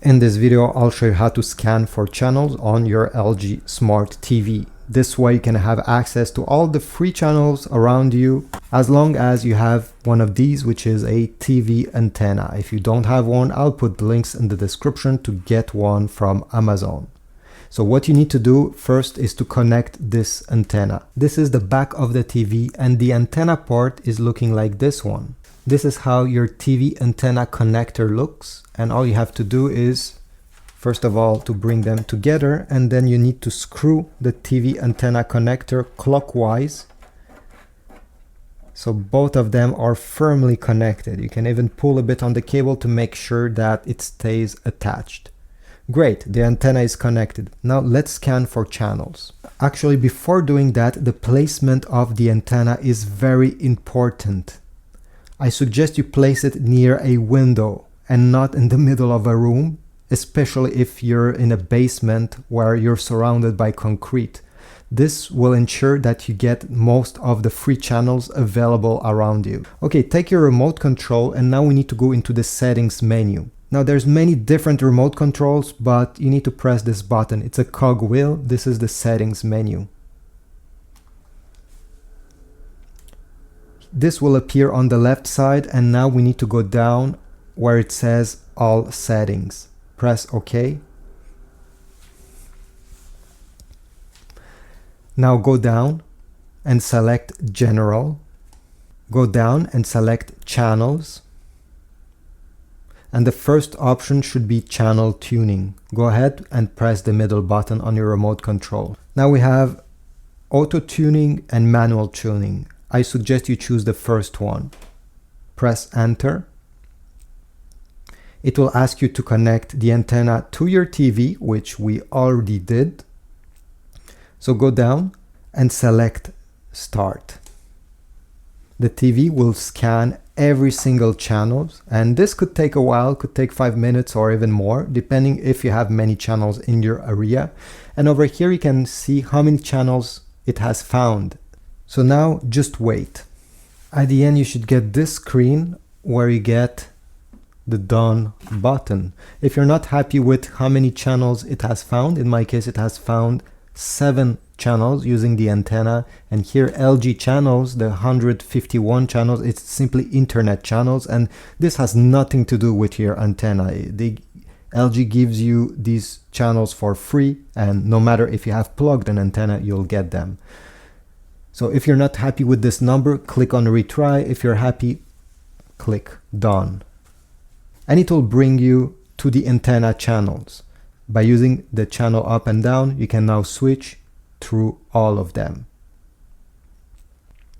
In this video, I'll show you how to scan for channels on your LG Smart TV. This way you can have access to all the free channels around you as long as you have one of these, which is a TV antenna. If you don't have one, I'll put the links in the description to get one from Amazon. So what you need to do first is to connect this antenna. This is the back of the TV and the antenna port is looking like this one. This is how your TV antenna connector looks, and all you have to do is first of all to bring them together, and then you need to screw the TV antenna connector clockwise so both of them are firmly connected. You can even pull a bit on the cable to make sure that it stays attached. Great, the antenna is connected. Now let's scan for channels. Actually, before doing that, the placement of the antenna is very important. I suggest you place it near a window and not in the middle of a room, especially if you're in a basement where you're surrounded by concrete. This will ensure that you get most of the free channels available around you. Okay, take your remote control and now we need to go into the settings menu. Now there's many different remote controls, but you need to press this button. It's a cog wheel. This is the settings menu. This will appear on the left side, and now we need to go down where it says all settings. Press OK. Now go down and select General. Go down and select Channels. And the first option should be Channel Tuning. Go ahead and press the middle button on your remote control. Now we have Auto Tuning and Manual Tuning. I suggest you choose the first one. Press Enter. It will ask you to connect the antenna to your TV, which we already did. So go down and select Start. The TV will scan every single channel, and this could take a while, could take 5 minutes or even more, depending if you have many channels in your area. And over here you can see how many channels it has found. So now just wait. At the end you should get this screen where you get the Done button. If you're not happy with how many channels it has found, in my case it has found 7 channels using the antenna, and here LG channels, the 151 channels, it's simply internet channels, and this has nothing to do with your antenna. The LG gives you these channels for free, and no matter if you have plugged an antenna, you'll get them. So if you're not happy with this number, click on retry. If you're happy, click done. And it will bring you to the antenna channels. By using the channel up and down, you can now switch through all of them.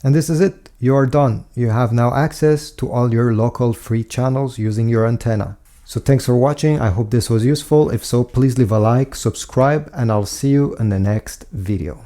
And this is it. You are done. You have now access to all your local free channels using your antenna. So thanks for watching. I hope this was useful. If so, please leave a like, subscribe, and I'll see you in the next video.